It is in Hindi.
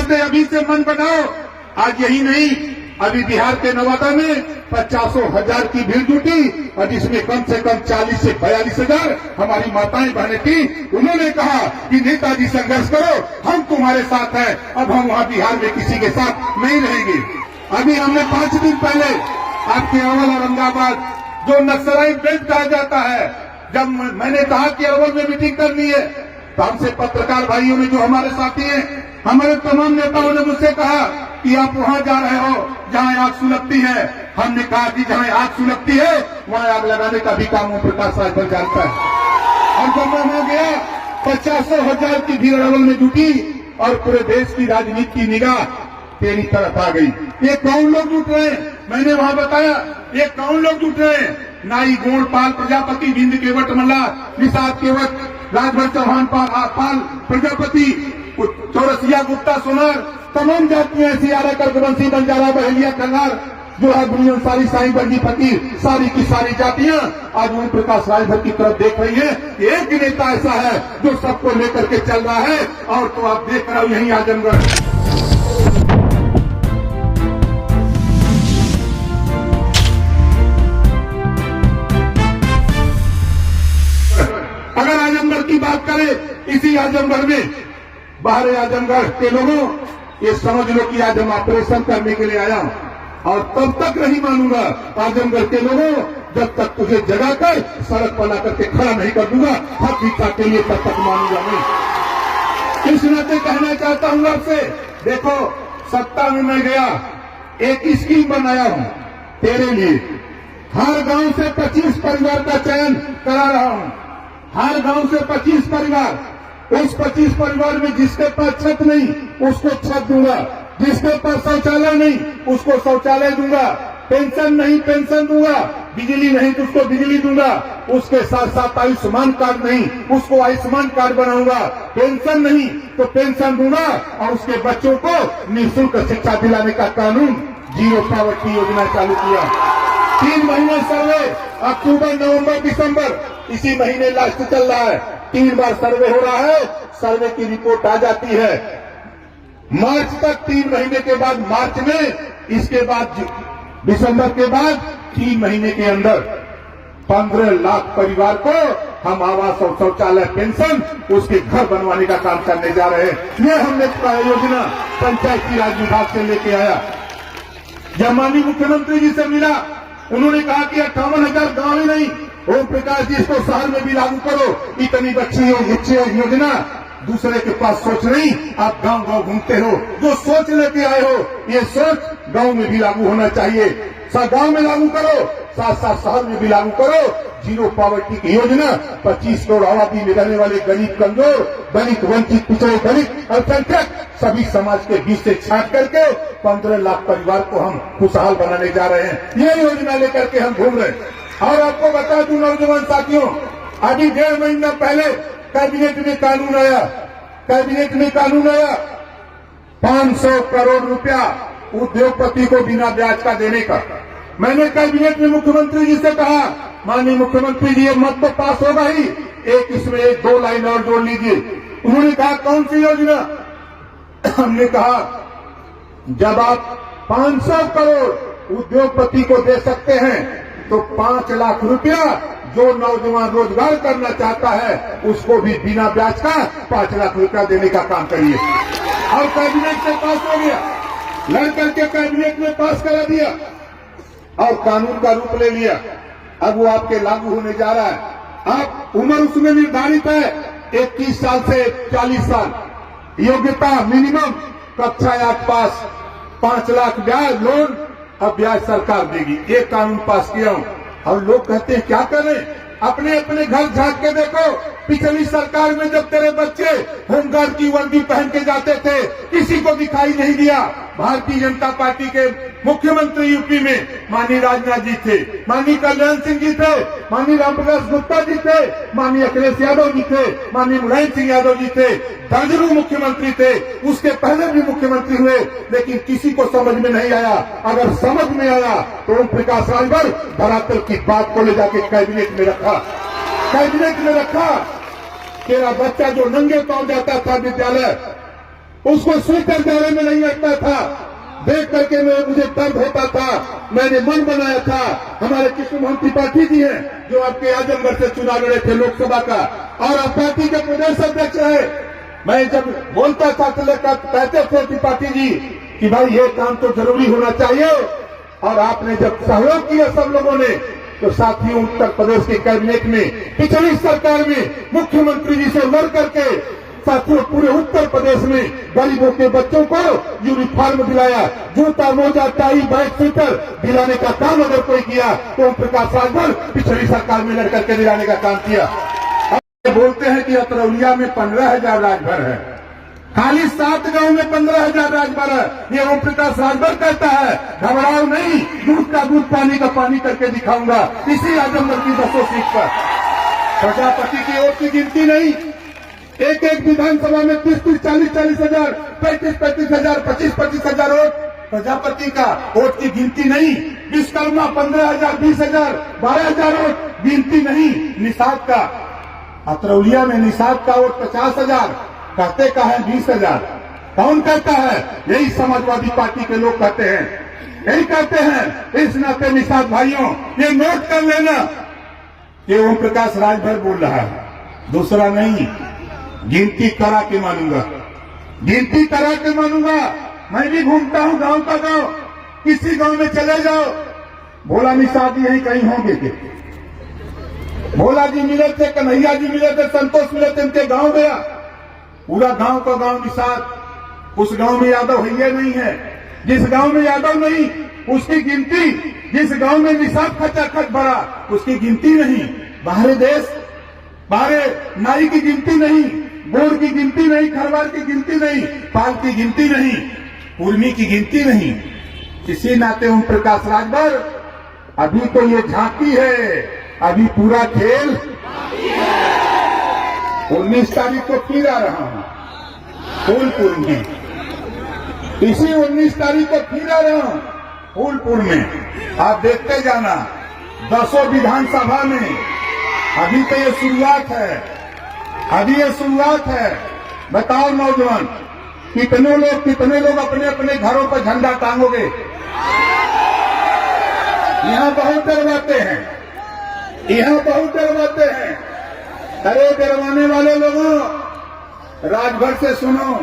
कहते अभी से मन बनाओ। आज यही नहीं, अभी बिहार के नवादा में 50,000 की भीड़ जुटी और जिसमें कम से कम 40 से 42,000 हमारी माताएं बहनें थी। उन्होंने कहा कि नेताजी संघर्ष करो, हम तुम्हारे साथ हैं। अब हम वहां बिहार में किसी के साथ नहीं रहेंगे। अभी हमने 5 दिन पहले आपके अरवल औरंगाबाद जो नक्सलाइट बेल्ट कहा जाता है, जब मैंने कहा कि अरवल में मीटिंग करनी है तो हमसे पत्रकार भाइयों ने, जो हमारे साथी हैं, हमारे तमाम नेताओं ने मुझसे कहा कि आप वहां जा रहे हो जहां आग सुलगती है। हमने कहा कि जहां आग सुलगती है वहां आग लगाने का भी काम ओम प्रकाश राजभर जानता है। और जब मैं वहां गया 50,000 की भीड़ अरवल में जुटी और पूरे देश की राजनीति की निगाह तेरी तरफ आ गई। ये कौन लोग जुट रहे हैं? मैंने वहां बताया ये कौन लोग जुट रहे हैं। नाई, गोंड, पाल, प्रजापति, बिंद, केवट, मल्ला, निषाद, केवट, राजभर, चौहान, पाल, प्रजापति, चौरसिया, गुप्ता, सोनार, तमाम जातियां ऐसी आ रहा, रघुवंशी, बंजारा, बहेलिया, कन्हार, जो है बुनियाद सारी, साईं, बंजी, फकीर, सारी की सारी जातियां आज ओम प्रकाश राजभर की तरफ देख रही है। एक नेता ऐसा है जो सबको लेकर के चल रहा है। और तो आप देख रहे हो यही आजमगढ़, अगर आजमगढ़ की बात करें, इसी आजमगढ़ में बाहर आजमगढ़ के लोगों, ये समझ लो कि आज हम ऑपरेशन करने के लिए आया हूं और तब तक नहीं मानूंगा आजमगढ़ के लोगों जब तक तुझे जगा कर सड़क पर ला करके खड़ा नहीं कर दूंगा हक भिक्षा के लिए, तब तक मानूंगा नहीं। इस नाते कहना चाहता हूं आपसे, देखो सत्ता में मैं गया, एक स्कीम बनाया हूं तेरे लिए। हर गांव से 25 परिवार का चयन करा रहा हूं। हर गांव से 25 परिवार, उस 25 परिवार में जिसके पास छत नहीं उसको छत दूंगा, जिसके पास शौचालय नहीं उसको शौचालय दूंगा, पेंशन नहीं पेंशन दूंगा, बिजली नहीं तो उसको बिजली दूंगा, उसके साथ साथ आयुष्मान कार्ड नहीं उसको आयुष्मान कार्ड बनाऊंगा, पेंशन नहीं तो पेंशन दूंगा और उसके बच्चों को निःशुल्क शिक्षा दिलाने का कानून, जीरो पॉवर्टी योजना चालू किया। 3 महीने सर्वे, अक्टूबर, नवंबर, दिसंबर, इसी महीने लास्ट चल रहा है। 3 बार सर्वे हो रहा है, सर्वे की रिपोर्ट आ जाती है मार्च तक। 3 महीने के बाद मार्च में, इसके बाद दिसंबर के बाद 3 महीने के अंदर 15 लाख परिवार को हम आवास और शौचालय, पेंशन, उसके घर बनवाने का काम करने जा रहे हैं। ये हमने योजना पंचायती राज विभाग से लेके आया। जब माननीय मुख्यमंत्री जी से मिला, उन्होंने कहा कि 58,000 गांव ही नहीं, ओम प्रकाश जी इसको शहर में भी लागू करो। इतनी अच्छी योजना दूसरे के पास सोच नहीं, आप गांव गांव घूमते हो, जो सोच लेके आए हो ये सोच गांव में भी लागू होना चाहिए। गांव में लागू करो, साथ साथ शहर में भी लागू करो। जीरो पॉवर्टी की योजना 25 करोड़ आबादी में रहने वाले गरीब, कमजोर, दलित, वंचित, पिछड़े, दलित, अल्पसंख्यक सभी समाज के बीच से छांट करके 15 लाख परिवार को हम खुशहाल बनाने जा रहे हैं। ये योजना लेकर के हम घूम रहे हैं। और आपको बता दूं नौजवान साथियों, अभी 1.5 महीना पहले कैबिनेट में कानून आया, 500 करोड़ रुपया उद्योगपति को बिना ब्याज का देने का। मैंने कैबिनेट में मुख्यमंत्री जी से कहा, माननीय मुख्यमंत्री जी ये मत तो पास होगा ही, एक इसमें 1-2 लाइन और जोड़ लीजिए। उन्होंने कहा कौन सी योजना? हमने कहा जब आप 500 करोड़ उद्योगपति को दे सकते हैं तो 5 लाख रुपया जो नौजवान रोजगार करना चाहता है उसको भी बिना ब्याज का 5 लाख रुपया देने का काम करिए। और कैबिनेट से पास हो गया, लड़ करके कैबिनेट में पास करा दिया और कानून का रूप ले लिया। अब वो आपके लागू होने जा रहा है। आप उम्र उसमें निर्धारित है 21 साल से 40 साल, योग्यता मिनिमम कक्षा 8 पास, 5 लाख ब्याज लोन, अब ब्याज सरकार देगी। ये कानून पास किया हूं। और लोग कहते हैं क्या करें, अपने अपने घर झांक के देखो। पिछली सरकार में जब तेरे बच्चे होमगार्ड की वर्दी पहन के जाते थे किसी को दिखाई नहीं दिया। भारतीय जनता पार्टी के मुख्यमंत्री यूपी में माननीय राजनाथ जी थे, माननीय कल्याण सिंह जी थे, माननीय रामप्रकाश गुप्ता जी थे, माननीय अखिलेश यादव जी थे, माननीय मुलायम सिंह यादव जी थे, दर्जनों मुख्यमंत्री थे। उसके पहले भी मुख्यमंत्री हुए, लेकिन किसी को समझ में नहीं आया। अगर समझ में आया तो ओम प्रकाश राजभर धरातल की बात को ले जाके कैबिनेट में रखा। तेरा बच्चा जो नंगे पांव जाता था विद्यालय, उसको स्वीटर दायरे में नहीं रखता था। देख करके मुझे दर्द होता था। मैंने मन बनाया था। हमारे कृष्ण मोहन त्रिपाठी जी हैं जो आपके आजमगढ़ से चुनाव लड़े थे लोकसभा का, और आप पार्टी के प्रदेश अध्यक्ष रहे। मैं जब बोलता था तो कहते थे त्रिपाठी जी कि भाई ये काम तो जरूरी होना चाहिए, और आपने जब सहयोग किया सब लोगों ने, तो साथियों उत्तर प्रदेश के कैबिनेट में पिछली सरकार में मुख्यमंत्री जी से लड़ करके साथियों पूरे उत्तर प्रदेश में गरीबों के बच्चों को यूनिफॉर्म दिलाया, जूता मोजा टाई बैग स्वेटर दिलाने का काम अगर कोई किया तो ओम प्रकाश राजभर पिछली सरकार में लड़ करके दिलाने का काम किया। अब बोलते हैं कि अतरौलिया में 15,000 राजभर है, खाली 7 गांव में 15,000 राजभर है। ये ओम प्रकाश राजभर कहता है घबराओ नहीं, दूध का दूध पानी का पानी करके दिखाऊंगा इसी आजमगढ़ की 200 सीट पर। प्रजापति की वोट की गिनती नहीं, एक एक विधानसभा में 30-30, 40-40 हजार, 35-35 हजार, 25-25 हजार वोट प्रजापति का वोट की गिनती नहीं। विश्वकर्मा 15,000, 20,000, 12,000 वोट गिनती नहीं। निषाद का अतरौलिया में निषाद का वोट 50,000, कहते का है 20,000। कौन कहता है? यही समाजवादी पार्टी के लोग कहते हैं, यही कहते हैं। इस नाते निषाद भाइयों ये नोट कर लेना, ये ओम प्रकाश राजभर बोल रहा है, दूसरा नहीं। गिनती करा के मानूंगा, गिनती करा के मानूंगा। मैं भी घूमता हूं गांव का गांव, किसी गांव में चले जाओ, भोला निषाद यहीं कहीं होंगे के। भोला जी मिले थे, कन्हैया जी मिले थे, संतोष मिले थे, उनके गांव गया, पूरा गांव का गांव निषाद। उस गांव में यादव है नहीं है, जिस गांव में यादव नहीं उसकी गिनती, जिस गांव में निषाद खचाखच भरा उसकी गिनती नहीं। बाहर देश बाहर नाई की गिनती नहीं, बोर की गिनती नहीं, खरवार की गिनती नहीं, पाल की गिनती नहीं, कुर्मी की गिनती नहीं। इसी नाते ओम प्रकाश राजभर अभी तो ये झांकी है, अभी पूरा खेल 19 तारीख को फिर आ रहा हूं फूलपुर में, इसी 19 तारीख को फिर आ रहा हूं फूलपुर में। आप देखते जाना 10 विधानसभा में। अभी तो ये शुरुआत है, अभी ये शुरुआत है। बताओ नौजवान, कितने लोग अपने अपने घरों पर झंडा टांगोगे? यहाँ बहुत डरवाते हैं, यहाँ बहुत डरवाते हैं। अरे डरवाने वाले लोगों, राजभर से सुनो,